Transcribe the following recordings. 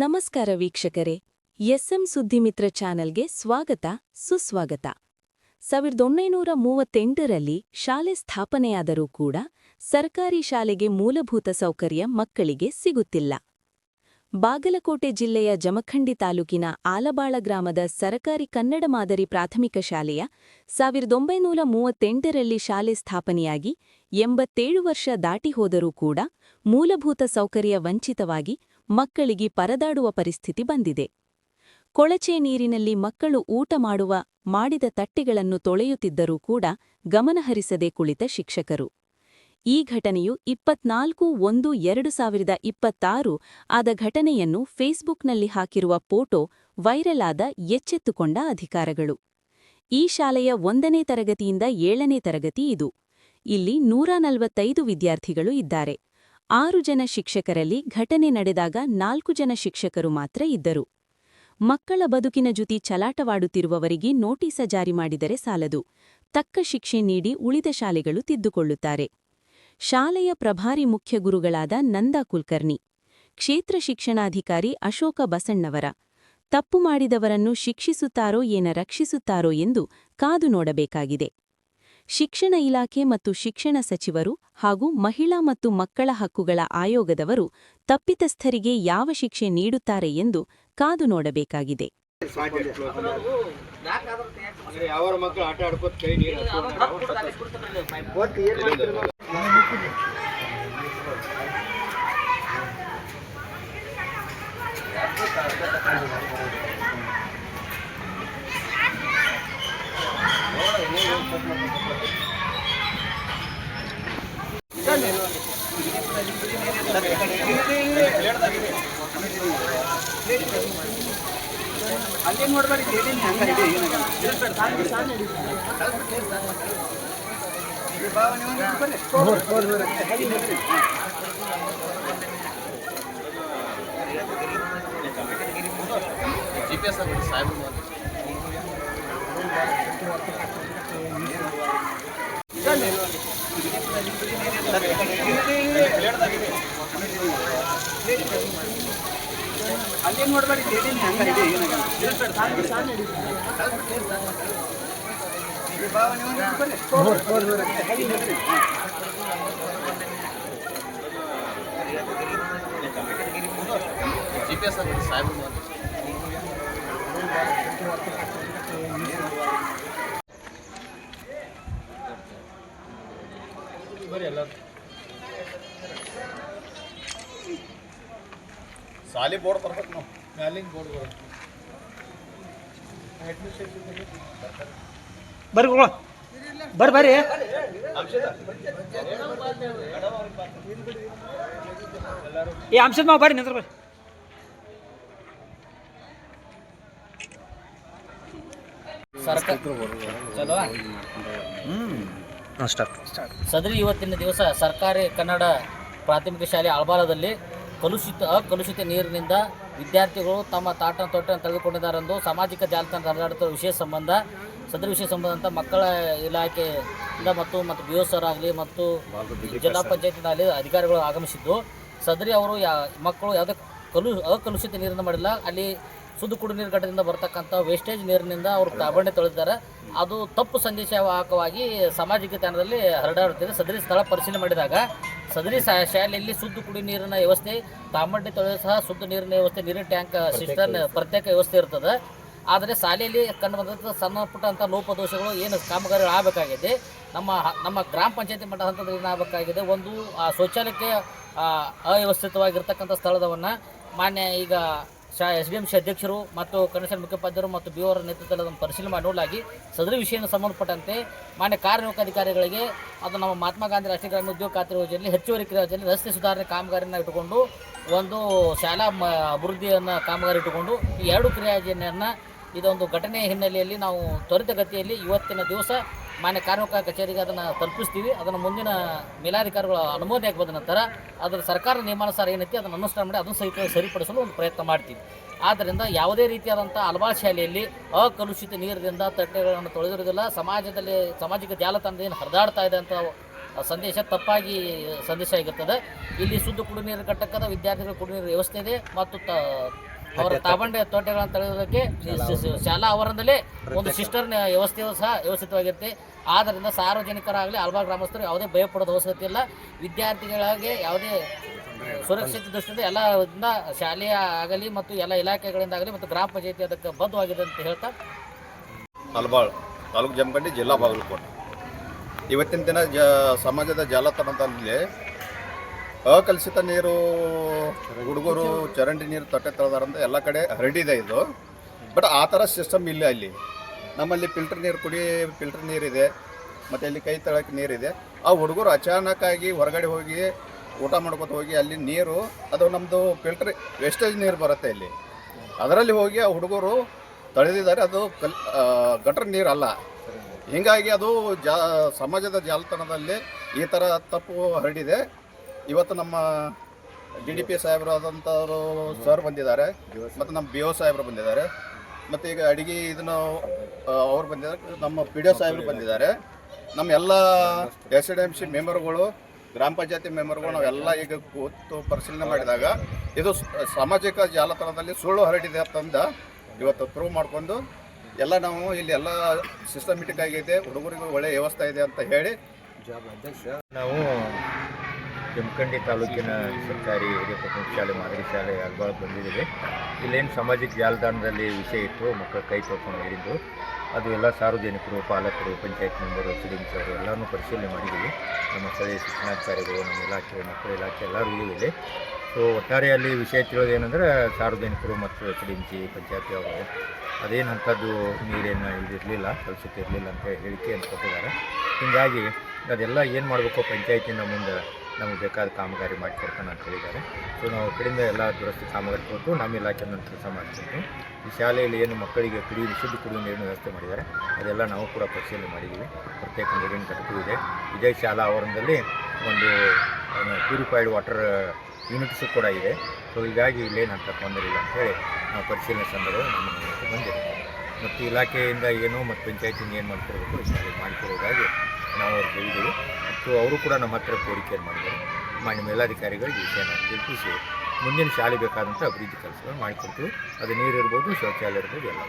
ನಮಸ್ಕಾರ ವೀಕ್ಷಕರೇ, ಎಸ್ಎಂ ಸುದ್ದಿಮಿತ್ರ ಚಾನೆಲ್ಗೆ ಸ್ವಾಗತ ಸುಸ್ವಾಗತ. 1938ರಲ್ಲಿ ಶಾಲೆ ಸ್ಥಾಪನೆಯಾದರೂ ಕೂಡ ಸರ್ಕಾರಿ ಶಾಲೆಗೆ ಮೂಲಭೂತ ಸೌಕರ್ಯ ಮಕ್ಕಳಿಗೆ ಸಿಗುತ್ತಿಲ್ಲ. ಬಾಗಲಕೋಟೆ ಜಿಲ್ಲೆಯ ಜಮಖಂಡಿ ತಾಲೂಕಿನ ಆಲಬಾಳ ಗ್ರಾಮದ ಸರಕಾರಿ ಕನ್ನಡ ಮಾದರಿ ಪ್ರಾಥಮಿಕ ಶಾಲೆಯ 1938ರಲ್ಲಿ ಶಾಲೆ ಸ್ಥಾಪನೆಯಾಗಿ 87 ವರ್ಷ ದಾಟಿ ಹೋದರೂ ಕೂಡ ಮೂಲಭೂತ ಸೌಕರ್ಯ ವಂಚಿತವಾಗಿ ಮಕ್ಕಳಿಗೆ ಪರದಾಡುವ ಪರಿಸ್ಥಿತಿ ಬಂದಿದೆ. ಕೊಳಚೆ ನೀರಿನಲ್ಲಿ ಮಕ್ಕಳು ಊಟ ಮಾಡಿದ ತಟ್ಟೆಗಳನ್ನು ತೊಳೆಯುತ್ತಿದ್ದರೂ ಕೂಡ ಗಮನಹರಿಸದೆ ಕುಳಿತ ಶಿಕ್ಷಕರು. ಈ ಘಟನೆಯು 24/1/2026 ಆದ ಘಟನೆಯನ್ನು ಫೇಸ್ಬುಕ್ನಲ್ಲಿ ಹಾಕಿರುವ ಫೋಟೋ ವೈರಲ್ ಆದ ಎಚ್ಚೆತ್ತುಕೊಂಡ ಅಧಿಕಾರಿಗಳು. ಈ ಶಾಲೆಯ 1ನೇ ತರಗತಿಯಿಂದ 7ನೇ ತರಗತಿ ಇದು. ಇಲ್ಲಿ 145 ವಿದ್ಯಾರ್ಥಿಗಳು ಇದ್ದಾರೆ. 6 ಜನ ಶಿಕ್ಷಕರಲ್ಲಿ ಘಟನೆ ನಡೆದಾಗ 4 ಜನ ಶಿಕ್ಷಕರು ಮಾತ್ರ ಇದ್ದರು. ಮಕ್ಕಳ ಬದುಕಿನ ಜೊತೆ ಚಲಾಟವಾಡುತ್ತಿರುವವರಿಗೆ ನೋಟಿಸ ಜಾರಿ ಮಾಡಿದರೆ ಸಾಲದು, ತಕ್ಕ ಶಿಕ್ಷೆ ನೀಡಿ ಉಳಿದ ಶಾಲೆಗಳು ತಿದ್ದುಕೊಳ್ಳುತ್ತಾರೆ. ಶಾಲೆಯ ಪ್ರಭಾರಿ ಮುಖ್ಯ ಗುರುಗಳಾದ ನಂದಾ ಕುಲಕರ್ಣಿ, ಕ್ಷೇತ್ರ ಶಿಕ್ಷಣಾಧಿಕಾರಿ ಅಶೋಕ ಬಸಣ್ಣವರ ತಪ್ಪು ಮಾಡಿದವರನ್ನು ಶಿಕ್ಷಿಸುತ್ತಾರೋ ರಕ್ಷಿಸುತ್ತಾರೋ ಎಂದು ಕಾದು ನೋಡಬೇಕಾಗಿದೆ. ಶಿಕ್ಷಣ ಇಲಾಖೆ ಮತ್ತು ಶಿಕ್ಷಣ ಸಚಿವರು ಹಾಗೂ ಮಹಿಳಾ ಮತ್ತು ಮಕ್ಕಳ ಹಕ್ಕುಗಳ ಆಯೋಗದವರು ತಪ್ಪಿತಸ್ಥರಿಗೆ ಯಾವ ಶಿಕ್ಷೆ ನೀಡುತ್ತಾರೆ ಎಂದು ಕಾದು ನೋಡಬೇಕಾಗಿದೆ. ಸಾಲಿ ಬೋರ್ಡ್ ತರಬೇಕು ನಾವು, ಮ್ಯಾಲಿಂಗ್ ಬೋರ್ಡ್ ಬರ್ರಿ ಈ ಅಂಶದ ಮಾವು ಬರ್ರಿ ನಿಂತ್ರ ಬರ್ರಿ. ಸದರಿ ಇವತ್ತಿನ ದಿವಸ ಸರ್ಕಾರಿ ಕನ್ನಡ ಪ್ರಾಥಮಿಕ ಶಾಲೆ ಆಳ್ಬಾಲದಲ್ಲಿ ಅಕಲುಷಿತ ನೀರಿನಿಂದ ವಿದ್ಯಾರ್ಥಿಗಳು ತಮ್ಮ ತೊಟ್ಟನ್ನು ತೆಗೆದುಕೊಂಡಿದ್ದಾರೆಂದು ಸಾಮಾಜಿಕ ಜಾಲತಾಣ ಹರಿದಾಡುತ್ತಿರುವ ವಿಷಯ ಸಂಬಂಧ ಅಂತ ಮಕ್ಕಳ ಇಲಾಖೆಯಿಂದ ಮತ್ತು BO ಸರ್ ಆಗಲಿ ಮತ್ತು ಜಿಲ್ಲಾ ಪಂಚಾಯತ್ನಲ್ಲಿ ಅಧಿಕಾರಿಗಳು ಆಗಮಿಸಿದ್ದು, ಸದರಿ ಅವರು ಮಕ್ಕಳು ಯಾವುದೇ ಅಕಲುಷಿತ ನೀರನ್ನು ಮಾಡಿಲ್ಲ. ಅಲ್ಲಿ ಶುದ್ಧ ಕುಡಿಯುವ ನೀರು ಘಟಕದಿಂದ ಬರ್ತಕ್ಕಂಥ ವೇಸ್ಟೇಜ್ ನೀರಿನಿಂದ ಅವರು ತಾಬಣ್ಣೆ ತೊಳೆದಿದ್ದಾರೆ. ಅದು ತಪ್ಪು ಸಂದೇಶವಾಹಕವಾಗಿ ಸಾಮಾಜಿಕ ತಾಣದಲ್ಲಿ ಹರಡಾಡುತ್ತಿದೆ. ಸದರಿ ಸ್ಥಳ ಪರಿಶೀಲನೆ ಮಾಡಿದಾಗ ಸದರಿ ಶಾಲೆಯಲ್ಲಿ ಶುದ್ಧ ಕುಡಿಯುವ ನೀರಿನ ವ್ಯವಸ್ಥೆ, ತಾಂಬಣ್ಣೆ ತೊಳೆದು ಸಹ ಶುದ್ಧ ನೀರಿನ ವ್ಯವಸ್ಥೆ, ನೀರಿನ ಟ್ಯಾಂಕ್ ಸಿಸ್ಟಮ್ ಪ್ರತ್ಯೇಕ ವ್ಯವಸ್ಥೆ ಇರ್ತದೆ. ಆದರೆ ಶಾಲೆಯಲ್ಲಿ ಕಂಡು ಬಂದಂಥ ಸಣ್ಣ ಪುಟ್ಟಂಥ ಲೋಪದೋಷಗಳು ಏನು ಕಾಮಗಾರಿಗಳು ಆಗಬೇಕಾಗಿದೆ. ನಮ್ಮ ಗ್ರಾಮ ಪಂಚಾಯತಿ ಮಟ್ಟ ಹಂತದಲ್ಲಿ ಏನಾಗಬೇಕಾಗಿದೆ, ಒಂದು ಶೌಚಾಲಯಕ್ಕೆ ಅವ್ಯವಸ್ಥಿತವಾಗಿರ್ತಕ್ಕಂಥ ಸ್ಥಳದವನ್ನು ಮಾನ್ಯ ಈಗ SDMC ಅಧ್ಯಕ್ಷರು ಮತ್ತು ಕನ್ನಡ ಮುಖ್ಯೋಪಾಧ್ಯಾಯರು ಮತ್ತು BO ಅವರ ನೇತೃತ್ವದಲ್ಲಿ ಅದನ್ನು ಪರಿಶೀಲನೆ ಮಾಡಿ ನೋಡಲಾಗಿ ಸದರಿ ವಿಷಯಕ್ಕೆ ಸಂಬಂಧಪಟ್ಟಂತೆ ಮಾನ್ಯ ಕಾರ್ಯನಿರ್ವಾಹಕ ಅಧಿಕಾರಿಗಳಿಗೆ ಅದು ನಮ್ಮ ಮಹಾತ್ಮ ಗಾಂಧಿ ರಾಷ್ಟ್ರೀಯ ಗ್ರಾಮೀಣ ಉದ್ಯೋಗ ಖಾತ್ರಿ ಯೋಜನೆಯಲ್ಲಿ ಹೆಚ್ಚುವರಿ ಕ್ರಿಯಾಯೋಜನೆಯಲ್ಲಿ ರಸ್ತೆ ಸುಧಾರಣೆ ಕಾಮಗಾರಿಯನ್ನು ಇಟ್ಟುಕೊಂಡು ಒಂದು ಶಾಲಾ ಅಭಿವೃದ್ಧಿಯನ್ನು ಕಾಮಗಾರಿ ಇಟ್ಟುಕೊಂಡು ಈ 2 ಕ್ರಿಯಾಯೋಜನೆಯನ್ನು ಇದೊಂದು ಘಟನೆಯ ಹಿನ್ನೆಲೆಯಲ್ಲಿ ನಾವು ತ್ವರಿತಗತಿಯಲ್ಲಿ ಇವತ್ತಿನ ದಿವಸ ಮಾನ್ಯ ಕಾರ್ಮಿಕ ಕಚೇರಿಗೆ ಅದನ್ನು ತಲುಪಿಸ್ತೀವಿ. ಅದನ್ನು ಮುಂದಿನ ಮೇಲಾಧಿಕಾರಿಗಳ ಅನುಮೋದನೆ ಬಂದ ನಂತರ ಅದರ ಸರ್ಕಾರ ನಿಯಮಾನುಸಾರ ಏನೈತಿ ಅದನ್ನು ಅನುಷ್ಠಾನ ಮಾಡಿ ಅದನ್ನು ಸರಿಪಡಿಸಲು ಒಂದು ಪ್ರಯತ್ನ ಮಾಡ್ತೀವಿ. ಆದ್ದರಿಂದ ಯಾವುದೇ ರೀತಿಯಾದಂಥ ಆಳ್ಬಾಳ ಶಾಲೆಯಲ್ಲಿ ಅಕಲುಷಿತ ನೀರಿನಿಂದ ತಟ್ಟೆಗಳನ್ನು ತೊಳೆದಿರುವುದಿಲ್ಲ. ಸಾಮಾಜಿಕ ಜಾಲತಾಣದ ಏನು ಹರಿದಾಡ್ತಾ ಇದೆ ಅಂತ ಸಂದೇಶ ತಪ್ಪಾಗಿ ಸಂದೇಶ ಆಗಿರ್ತದೆ. ಇಲ್ಲಿ ಶುದ್ಧ ಕುಡಿಯುವ ನೀರು ಘಟಕದ ವಿದ್ಯಾರ್ಥಿಗಳ ಕುಡಿಯುವ ನೀರು ವ್ಯವಸ್ಥೆ ಇದೆ ಮತ್ತು ಅವರ ತಾಬಂಡೆ ತೋಟಗಳನ್ನು ತಡೆಯೋದಕ್ಕೆ ಶಾಲಾ ಆವರಣದಲ್ಲೇ ಒಂದು ಸಿಸ್ಟರ್ನ ವ್ಯವಸ್ಥೆಯು ಸಹ ವ್ಯವಸ್ಥಿತವಾಗಿರುತ್ತೆ. ಆದ್ದರಿಂದ ಸಾರ್ವಜನಿಕರಾಗಲಿ ಆಲ್ಬಾಲ್ ಗ್ರಾಮಸ್ಥರು ಯಾವುದೇ ಭಯ ಪಡೋದು ಅವಶ್ಯಕತೆ ಇಲ್ಲ. ವಿದ್ಯಾರ್ಥಿಗಳಿಗೆ ಯಾವುದೇ ಸುರಕ್ಷತೆ ದೃಷ್ಟಿಯಿಂದ ಎಲ್ಲದಿಂದ ಶಾಲೆಯ ಆಗಲಿ ಮತ್ತು ಎಲ್ಲ ಇಲಾಖೆಗಳಿಂದ ಆಗಲಿ ಮತ್ತು ಗ್ರಾಮ ಪಂಚಾಯತಿ ಅದಕ್ಕೆ ಬದ್ಧವಾಗಿದೆ ಅಂತ ಹೇಳ್ತಾ ಅಲ್ಬಾಳ್ ತಾಲೂಕು ಜಮಖಂಡಿ ಜಿಲ್ಲಾ ಬಾಗಲಕೋಟೆ. ಇವತ್ತಿನ ದಿನ ಸಮಾಜದ ಜಾಲತಾಣದಲ್ಲಿ ಅಕಲುಷಿತ ನೀರು ಹುಡುಗರು ಚರಂಡಿ ನೀರು ತೊಟ್ಟೆ ತೊಳೆದಾರಂತ ಎಲ್ಲ ಕಡೆ ಹರಡಿದೆ ಇದು. ಬಟ್ ಆ ಥರ ಸಿಸ್ಟಮ್ ಇಲ್ಲ ಅಲ್ಲಿ. ನಮ್ಮಲ್ಲಿ ಫಿಲ್ಟರ್ ನೀರಿದೆ ಮತ್ತು ಅಲ್ಲಿ ಕೈ ತೊಳಕ್ಕೆ ನೀರಿದೆ. ಆ ಹುಡುಗರು ಅಚಾನಕ್ಕಾಗಿ ಹೊರಗಡೆ ಹೋಗಿ ಊಟ ಮಾಡ್ಕೊತ ಹೋಗಿ ಅಲ್ಲಿ ನೀರು ಅದು ನಮ್ಮದು ಫಿಲ್ಟರ್ ವೇಸ್ಟೇಜ್ ನೀರು ಬರುತ್ತೆ ಅಲ್ಲಿ, ಅದರಲ್ಲಿ ಹೋಗಿ ಆ ಹುಡುಗರು ತೊಳೆದಿದ್ದಾರೆ. ಅದು ಗಟರ್ ನೀರಲ್ಲ. ಹೀಗಾಗಿ ಅದು ಸಮಾಜದ ಜಾಲತಾಣದಲ್ಲಿ ಈ ಥರ ತಪ್ಪು ಹರಡಿದೆ. ಇವತ್ತು ನಮ್ಮ DDP ಸಾಹೇಬರಾದಂಥವರು ಸರ್ ಬಂದಿದ್ದಾರೆ ಮತ್ತು ನಮ್ಮ BO ಸಾಹೇಬರು ಬಂದಿದ್ದಾರೆ ಮತ್ತು ಈಗ ಅಡಿಗೆ ಇದನ್ನು ಅವ್ರು ಬಂದಿದ್ದಾರೆ, ನಮ್ಮ PDO ಸಾಹೇಬರು ಬಂದಿದ್ದಾರೆ. ನಮ್ಮ ಎಲ್ಲ SDMC ಮೆಂಬರ್ಗಳು, ಗ್ರಾಮ ಪಂಚಾಯತಿ ಮೆಂಬರ್ಗಳು ನಾವೆಲ್ಲ ಈಗ ಕೂತು ಪರಿಶೀಲನೆ ಮಾಡಿದಾಗ ಇದು ಸಾಮಾಜಿಕ ಜಾಲತಾಣದಲ್ಲಿ ಸುಳ್ಳು ಹರಡಿದೆ ಅಂತಂದು ಇವತ್ತು ಪ್ರೂವ್ ಮಾಡಿಕೊಂಡು ಎಲ್ಲ ನಾವು ಇಲ್ಲಿ ಎಲ್ಲ ಸಿಸ್ಟಮೆಟಿಕ್ ಆಗಿದೆ, ಹುಡುಗರಿಗೂ ಒಳ್ಳೆಯ ವ್ಯವಸ್ಥೆ ಇದೆ ಅಂತ ಹೇಳಿ ನಾವು ಜಮಖಂಡಿ ತಾಲೂಕಿನ ಸರ್ಕಾರಿ ಹಿರಿಯ ಪ್ರಾಥಮಿಕ ಶಾಲೆ ಮಾದರಿ ಶಾಲೆ ಅಲ್ಬಾಳ್ ಬಂದಿದ್ದೀವಿ. ಇಲ್ಲೇನು ಸಾಮಾಜಿಕ ಜಾಲತಾಣದಲ್ಲಿ ವಿಷಯ ಇತ್ತು, ಮಕ್ಕಳು ಕೈ ತೊಳ್ಕೊಂಡು ಹೇಳಿದ್ದು, ಅದು ಎಲ್ಲ ಸಾರ್ವಜನಿಕರು, ಪಾಲಕರು, ಪಂಚಾಯತ್ ಮೆಂಬರು, ಸಿಡಿಮ್ಸ್ ಅವರು ಎಲ್ಲರೂ ಪರಿಶೀಲನೆ ಮಾಡಿದ್ದೀವಿ. ನಮ್ಮ ಸ್ಥಳೀಯ ಶಿಕ್ಷಣಾಧಿಕಾರಿಗಳು, ನಮ್ಮ ಇಲಾಖೆ, ಮಕ್ಕಳ ಇಲಾಖೆ ಎಲ್ಲರೂ ಇದ್ದೀವಿ. ಸೊ ಒಟ್ಟಾರೆಯಲ್ಲಿ ವಿಷಯ ತಿಳಿಯೋದೇನೆಂದರೆ ಸಾರ್ವಜನಿಕರು ಮತ್ತು SDMC ಪಂಚಾಯತಿ ಅವರು ಅದೇನು ಅಂಥದ್ದು ನೀರೇನು ಇದಿರಲಿಲ್ಲ, ಕಲುಷಿತ ಇರಲಿಲ್ಲ ಅಂತ ಹೇಳಿಕೆಯನ್ನು ಕೊಟ್ಟಿದ್ದಾರೆ. ಹೀಗಾಗಿ ಅದೆಲ್ಲ ಏನು ಮಾಡಬೇಕು ಪಂಚಾಯತಿಯಿಂದ ಮುಂದೆ ನಮಗೆ ಬೇಕಾದ ಕಾಮಗಾರಿ ಮಾಡಿಕೊಡ್ತಾನೆ ಅಂತ ಹೇಳಿದ್ದಾರೆ. ಸೊ ನಾವು ಕಡೆಯಿಂದ ಎಲ್ಲ ದುರಸ್ತಿ ಕಾಮಗಾರಿ ಕೊಟ್ಟು ನಮ್ಮ ಇಲಾಖೆಯನ್ನು ಕೆಲಸ ಮಾಡ್ತಿದ್ವಿ. ಈ ಶಾಲೆಯಲ್ಲಿ ಏನು ಮಕ್ಕಳಿಗೆ ಶುದ್ಧ ಕುಡಿಯುವ ನೀರಿನ ವ್ಯವಸ್ಥೆ ಮಾಡಿದ್ದಾರೆ ಅದೆಲ್ಲ ನಾವು ಕೂಡ ಪರಿಶೀಲನೆ ಮಾಡಿದ್ದೀವಿ. ಪ್ರತ್ಯೇಕ ನೀರಿನ ಘಟಕವೂ ಇದೆ. ಇದೇ ಶಾಲಾ ಆವರಣದಲ್ಲಿ ಒಂದು ಪ್ಯೂರಿಫೈಡ್ ವಾಟರ್ ಯೂನಿಟ್ಸು ಕೂಡ ಇದೆ. ಸೊ ಹೀಗಾಗಿ ಇಲ್ಲೇನು ಅಂತ ತೊಂದರೆ ಇಲ್ಲ ಅಂತೇಳಿ ನಾವು ಪರಿಶೀಲನೆ ಸಂದರ್ಭ ನಮ್ಮ ಬಂದಿದೆ. ಮತ್ತು ಇಲಾಖೆಯಿಂದ ಏನು ಮತ್ತು ಪಂಚಾಯತಿಂದ ಏನು ಮಾಡಿಕೊಡ್ಬೇಕು ಈ ಶಾಲೆ ಮಾಡಿಕೊಡೋದಾಗಿ ನಾವು ಅವ್ರು ಹೇಳಿದ್ದೀವಿ. ಮತ್ತು ಅವರು ಕೂಡ ನಮ್ಮ ಹತ್ರ ಕೋರಿಕೆಯನ್ನು ಮಾಡಿದ್ದಾರೆ. ಮಾನ್ಯ ಮೇಲಾಧಿಕಾರಿಗಳಿಗೆ ವಿಷಯನ ತಿಳಿಸಿ ಮುಂದಿನ ಶಾಲೆ ಬೇಕಾದಂಥ ಅಭಿವೃದ್ಧಿ ಕೆಲಸಗಳು ಮಾಡಿಕೊಡ್ತೀವಿ. ಅದು ನೀರು ಇರ್ಬೋದು, ಶೌಚಾಲಯ ಇರ್ಬೋದು, ಎಲ್ಲ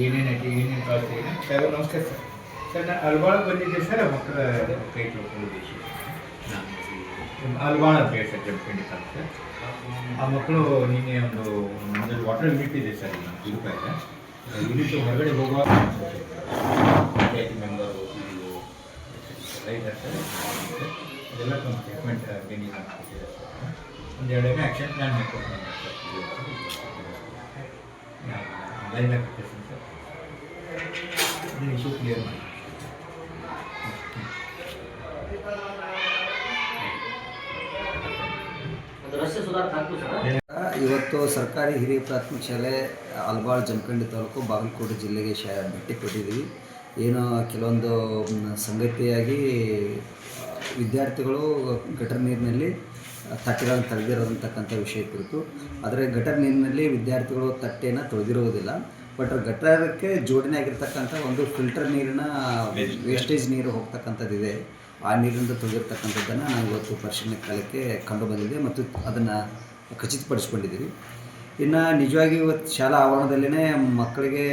ಏನೇನು ಕಳಿಸ್ತೀವಿ ಸರ್. ನಮಸ್ಕಾರ ಸರ್. ಸರ್ ನಾನು ಅಲ್ಬಾಳ ಬಂದಿದ್ದೆ ಸರ್, ಮಕ್ಕಳ ಕೈ ತೊಳ್ಕೊಳ್ಳೋ ದೇಶ ಅಲ್ಬಾಳ ಅಂತ ಹೇಳಿ ಸರ್, ಜಮಖಂಡಿ ತಾಲೂಕು. ಆ ಮಕ್ಕಳು ನಿನ್ನೆ ಒಂದು ವಾಟರ್ ಯೂನಿಟ್ ಇದೆ ಸರ್, ನಮ್ಮ ತಿರುಪಾಯಿಗೆ ಯೂನಿಟ್ ಹೊರಗಡೆ ಹೋಗುವ ಪಂಚಾಯತಿ ಮೆಂಬರು ಎಲ್ಲ ಇದ್ದಾರೆ ಸರ್. ಅದೆಲ್ಲ ಒಂದು ಸ್ಟೇಟ್ಮೆಂಟ್ ಏನಿಲ್ಲ ಅಂತ ಕೊಟ್ಟಿದ್ದಾರೆ ಸರ್. ಒಂದು 2 ದಿನ ಆ್ಯಕ್ಷನ್ ಪ್ಲ್ಯಾನ್ ಮಾಡ್ಕೊಡ್ತೀನಿ ಸರ್. ಆನ್ಲೈನಾಗ ಕೊಟ್ಟಿರ್ತೀನಿ ಸರ್. ಅದನ್ನು ಇಶ್ಯೂ ಕ್ಲಿಯರ್ ಮಾಡಿ. ಇವತ್ತು ಸರ್ಕಾರಿ ಹಿರಿಯ ಪ್ರಾಥಮಿಕ ಶಾಲೆ ಅಲ್ಬಾಳ್ ಜಮಖಂಡಿ ತಾಲೂಕು ಬಾಗಲಕೋಟೆ ಜಿಲ್ಲೆಗೆ ಭೇಟಿ ಕೊಟ್ಟಿದ್ದೀವಿ. ಏನು ಕೆಲವೊಂದು ಸಂಗತಿಯಾಗಿ ವಿದ್ಯಾರ್ಥಿಗಳು ಗಟರ್ ನೀರಿನಲ್ಲಿ ತಟ್ಟೆಗಳನ್ನು ತೆಗೆದಿರೋದಂತಕ್ಕಂಥ ವಿಷಯ ಕುರಿತು. ಆದರೆ ಗಟರ್ ನೀರಿನಲ್ಲಿ ವಿದ್ಯಾರ್ಥಿಗಳು ತಟ್ಟೆಯನ್ನು ತೊಳೆದಿರುವುದಿಲ್ಲ. ಬಟ್ ಗಟರಕ್ಕೆ ಜೋಡಣೆ ಆಗಿರ್ತಕ್ಕಂಥ ಒಂದು ಫಿಲ್ಟರ್ ನೀರಿನ ವೇಸ್ಟೇಜ್ ನೀರು ಹೋಗ್ತಕ್ಕಂಥದ್ದಿದೆ. ಆ ನೀರಿಂದ ತೊಳೆದಿರ್ತಕ್ಕಂಥದ್ದನ್ನು ನಾವು ಇವತ್ತು ಪರಿಶೀಲನೆ ಕಾಲಕ್ಕೆ ಕಂಡು ಬಂದಿದೆ ಮತ್ತು ಅದನ್ನು ಖಚಿತಪಡಿಸ್ಕೊಂಡಿದ್ದೀವಿ. ಇನ್ನು ನಿಜವಾಗಿ ಇವತ್ತು ಶಾಲಾ ಆವರಣದಲ್ಲೇ ಮಕ್ಕಳಿಗೆ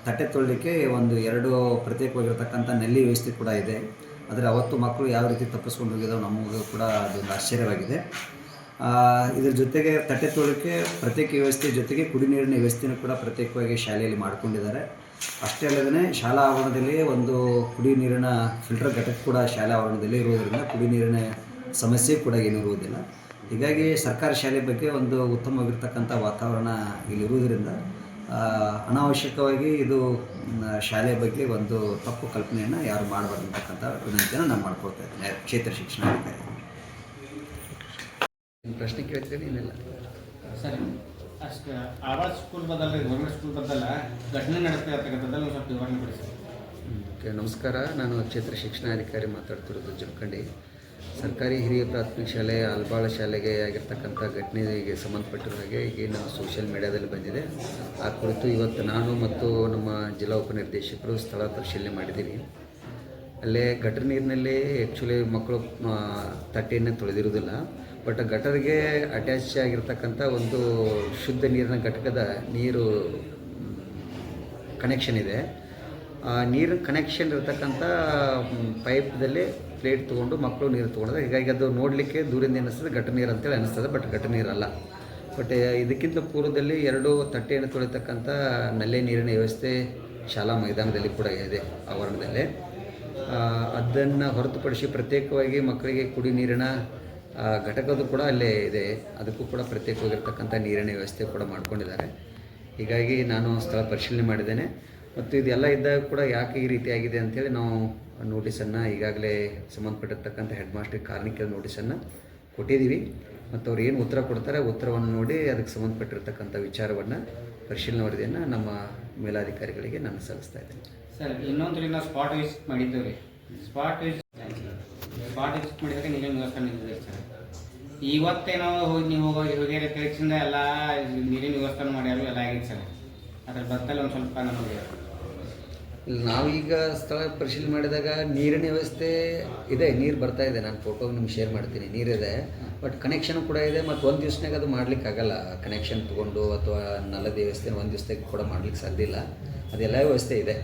ತಟ್ಟೆ ತೊಳಲಿಕ್ಕೆ 2 ಪ್ರತ್ಯೇಕವಾಗಿರ್ತಕ್ಕಂಥ ನಲ್ಲಿ ವ್ಯವಸ್ಥೆ ಕೂಡ ಇದೆ. ಆದರೆ ಅವತ್ತು ಮಕ್ಕಳು ಯಾವ ರೀತಿ ತಪ್ಪಿಸ್ಕೊಂಡು ಹೋಗಿದ್ದಾವೆ ನಮಗೂ ಕೂಡ ಅದೊಂದು ಆಶ್ಚರ್ಯವಾಗಿದೆ. ಇದರ ಜೊತೆಗೆ ತಟ್ಟೆ ತೊಳಲಿಕ್ಕೆ ಪ್ರತ್ಯೇಕ ವ್ಯವಸ್ಥೆ ಜೊತೆಗೆ ಕುಡಿ ನೀರಿನ ವ್ಯವಸ್ಥೆಯೂ ಕೂಡ ಪ್ರತ್ಯೇಕವಾಗಿ ಶಾಲೆಯಲ್ಲಿ ಮಾಡಿಕೊಂಡಿದ್ದಾರೆ. ಅಷ್ಟೇ ಅಲ್ಲದೇ ಶಾಲಾ ಆವರಣದಲ್ಲಿ ಒಂದು ಕುಡಿ ನೀರಿನ ಫಿಲ್ಟರ್ ಘಟಕ ಕೂಡ ಶಾಲಾ ಆವರಣದಲ್ಲಿ ಇರುವುದರಿಂದ ಕುಡಿ ನೀರಿನ ಸಮಸ್ಯೆ ಕೂಡ ಏನಿರುವುದಿಲ್ಲ. ಹೀಗಾಗಿ ಸರ್ಕಾರಿ ಶಾಲೆ ಬಗ್ಗೆ ಒಂದು ಉತ್ತಮವಾಗಿರ್ತಕ್ಕಂಥ ವಾತಾವರಣ ಇಲ್ಲಿರುವುದರಿಂದ ಅನಾವಶ್ಯಕವಾಗಿ ಇದು ಶಾಲೆ ಬಗ್ಗೆ ಒಂದು ತಪ್ಪು ಕಲ್ಪನೆಯನ್ನು ಯಾರು ಮಾಡಬಾರ್ದು ಅಂತಕ್ಕಂಥ ವಿನಂತಿಯನ್ನು ನಾನು ಮಾಡ್ಕೊಳ್ತಾ ಇದ್ದೇನೆ ಕ್ಷೇತ್ರ ಶಿಕ್ಷಣಾಧಿಕಾರಿ. ಪ್ರಶ್ನೆ ಕೇಳ್ತೀನಿ ಏನಿಲ್ಲ ಸರಿ. ಅಷ್ಟು ಆವಾಜ್ ಸ್ಕೂಲ್ ಬದಲ್ಲ ಗೌರ್ಮೆಂಟ್ ಸ್ಕೂಲ್ ಬದಲ್ಲ ಘಟನೆ ನಡೆಸ್ತಾ ಇರ್ತಕ್ಕಂಥದ್ದೆಲ್ಲ ಸ್ವಲ್ಪ ವಿವರಣೆ ಕೊಡಿ ಸರ್. ಓಕೆ, ನಮಸ್ಕಾರ. ನಾನು ಕ್ಷೇತ್ರ ಶಿಕ್ಷಣಾಧಿಕಾರಿ ಮಾತಾಡ್ತಿರೋದು ಜಮಖಂಡಿ. ಸರ್ಕಾರಿ ಹಿರಿಯ ಪ್ರಾಥಮಿಕ ಶಾಲೆ ಅಲ್ಬಾಳ ಶಾಲೆಗೆ ಆಗಿರ್ತಕ್ಕಂಥ ಘಟನೆಗೆ ಸಂಬಂಧಪಟ್ಟಿರೋ ಹಾಗೆ ಈಗೇನು ಸೋಷಿಯಲ್ ಮೀಡಿಯಾದಲ್ಲಿ ಬಂದಿದೆ, ಆ ಕುರಿತು ಇವತ್ತು ನಾನು ಮತ್ತು ನಮ್ಮ ಜಿಲ್ಲಾ ಉಪನಿರ್ದೇಶಕರು ಸ್ಥಳ ಪರಿಶೀಲನೆ ಮಾಡಿದ್ದೀವಿ. ಅಲ್ಲೇ ಗಟರ್ ನೀರಿನಲ್ಲಿ ಆ್ಯಕ್ಚುಲಿ ಮಕ್ಕಳು ತಟ್ಟೆಯನ್ನು ತೊಳೆದಿರೋದಿಲ್ಲ. ಬಟ್ ಗಟರ್ಗೆ ಅಟ್ಯಾಚ್ ಆಗಿರ್ತಕ್ಕಂಥ ಒಂದು ಶುದ್ಧ ನೀರಿನ ಘಟಕದ ನೀರು ಕನೆಕ್ಷನ್ ಇದೆ. ಆ ನೀರು ಕನೆಕ್ಷನ್ ಇರತಕ್ಕಂಥ ಪೈಪ್ದಲ್ಲಿ ಪ್ಲೇಟ್ ತೊಗೊಂಡು ಮಕ್ಕಳು ನೀರು ತೊಗೊಂಡ್ರೆ, ಹೀಗಾಗಿ ಅದು ನೋಡಲಿಕ್ಕೆ ದೂರಿಂದ ಅನ್ನಿಸ್ತದೆ ಗಟರ್ ನೀರು ಅಂತೇಳಿ ಅನ್ನಿಸ್ತದೆ, ಬಟ್ ಗಟರ್ ನೀರಲ್ಲ. ಬಟ್ ಇದಕ್ಕಿಂತ ಪೂರ್ವದಲ್ಲಿ 2 ತಟ್ಟೆಯನ್ನು ತೊಳಿತಕ್ಕಂಥ ನಲ್ಲಿ ನೀರಿನ ವ್ಯವಸ್ಥೆ ಶಾಲಾ ಮೈದಾನದಲ್ಲಿ ಕೂಡ ಇದೆ, ಆವರಣದಲ್ಲೇ. ಅದನ್ನು ಹೊರತುಪಡಿಸಿ ಪ್ರತ್ಯೇಕವಾಗಿ ಮಕ್ಕಳಿಗೆ ಕುಡಿ ನೀರಿನ ಘಟಕದ್ದು ಕೂಡ ಅಲ್ಲೇ ಇದೆ. ಅದಕ್ಕೂ ಕೂಡ ಪ್ರತ್ಯೇಕವಾಗಿರ್ತಕ್ಕಂಥ ನೀರಿನ ವ್ಯವಸ್ಥೆ ಕೂಡ ಮಾಡ್ಕೊಂಡಿದ್ದಾರೆ. ಹೀಗಾಗಿ ನಾನು ಸ್ಥಳ ಪರಿಶೀಲನೆ ಮಾಡಿದ್ದೇನೆ. ಮತ್ತು ಇದೆಲ್ಲ ಇದ್ದಾಗ ಕೂಡ ಯಾಕೆ ಈ ರೀತಿ ಆಗಿದೆ ಅಂಥೇಳಿ ನಾವು ನೋಟಿಸನ್ನು ಈಗಾಗಲೇ ಸಂಬಂಧಪಟ್ಟಿರ್ತಕ್ಕಂಥ ಹೆಡ್ ಮಾಸ್ಟರ್ ಕಾರ್ಮಿಕರ ನೋಟಿಸನ್ನು ಕೊಟ್ಟಿದ್ದೀವಿ. ಮತ್ತು ಅವ್ರು ಏನು ಉತ್ತರ ಕೊಡ್ತಾರೆ ಉತ್ತರವನ್ನು ನೋಡಿ ಅದಕ್ಕೆ ಸಂಬಂಧಪಟ್ಟಿರ್ತಕ್ಕಂಥ ವಿಚಾರವನ್ನು ಪರಿಶೀಲನೆ ವರದಿಯನ್ನು ನಮ್ಮ ಮೇಲಾಧಿಕಾರಿಗಳಿಗೆ ನಾನು ಸಲ್ಲಿಸ್ತಾ ಇದ್ದೇನೆ. ಸರ್, ಇನ್ನೊಂದು ನಾವು ಸ್ಪಾಟ್ ವಿಸಿಟ್ ಮಾಡಿದ್ದೇವೆ ರೀ. ಸ್ಪಾಟ್ ವಿಸಿಟ್ ಮಾಡಿದಾಗ ನೀರಿನ ವ್ಯವಸ್ಥೆ ನಿಂತಿದೆ ಸರ್. ಇವತ್ತೇನೋ ನೀವು ಹೋಗಿ ತಿಳಿಸಿಂದ ಎಲ್ಲ ನೀರಿನ ವ್ಯವಸ್ಥೆ ಮಾಡ್ಯಾರು, ಎಲ್ಲ ಆಗಿತ್ತು ಸರ್. ಅದ್ರ ಬರ್ತಲ್ಲಿ ಒಂದು ಸ್ವಲ್ಪ ನಮಗೆ ನಾವೀಗ ಸ್ಥಳ ಪರಿಶೀಲನೆ ಮಾಡಿದಾಗ ನೀರಿನ ವ್ಯವಸ್ಥೆ ಇದೆ, ನೀರು ಬರ್ತಾ ಇದೆ. ನಾನು ಫೋಟೋ ನಿಮ್ಗೆ ಶೇರ್ ಮಾಡ್ತೀನಿ, ನೀರಿದೆ. ಬಟ್ ಕನೆಕ್ಷನ್ ಕೂಡ ಇದೆ. ಮತ್ತು ಒಂದು ದಿವ್ಸನಾಗ ಅದು ಮಾಡಲಿಕ್ಕಾಗಲ್ಲ. ಕನೆಕ್ಷನ್ ತೊಗೊಂಡು ಅಥವಾ ನಲ್ಲದ ವ್ಯವಸ್ಥೆ ಒಂದು ದಿವಸದಾಗ ಕೂಡ ಮಾಡ್ಲಿಕ್ಕೆ ಸಾಧ್ಯ ಇಲ್ಲ. ಅದೆಲ್ಲ ವ್ಯವಸ್ಥೆ ಇದೆ.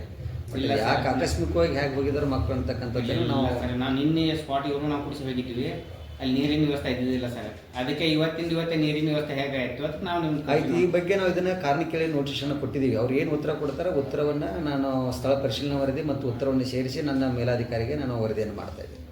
ಯಾಕೆ ಆಕಸ್ಮಿಕವಾಗಿ ಹೇಗೆ ಹೋಗಿದ್ದಾರೆ ಮಕ್ಕಳು ಅಂತಕ್ಕಂಥದ್ದನ್ನು ನಾವು ನಿನ್ನೆ ಸ್ಪಾಟ್ ಇವರು ನಾವು ಕುಡಿಸಿ ಹೋಗಿದ್ವಿ. ಅಲ್ಲಿ ನೀರಿನ ವ್ಯವಸ್ಥೆ ಇದ್ದಿದ್ದಿಲ್ಲ ಸರ್. ಅದಕ್ಕೆ ಇವತ್ತೇ ನೀರಿನ ವ್ಯವಸ್ಥೆ ಹೇಗಾಯಿತು ಅಂತ ನಾವು ನಿಮ್ಗೆ ಆಯ್ತು. ಈ ಬಗ್ಗೆ ನಾವು ಇದನ್ನು ಕಾರಣ ಕೇಳಿ ನೋಟಿಸನ್ನು ಕೊಟ್ಟಿದ್ದೀವಿ. ಅವ್ರು ಏನು ಉತ್ತರ ಕೊಡ್ತಾರೆ ಉತ್ತರವನ್ನು ನಾನು ಸ್ಥಳ ಪರಿಶೀಲನೆ ವರದಿ ಮತ್ತು ಉತ್ತರವನ್ನು ಸೇರಿಸಿ ನನ್ನ ಮೇಲಾಧಿಕಾರಿಗೆ ನಾನು ವರದಿಯನ್ನು ಮಾಡ್ತಾಯಿದ್ದೀನಿ.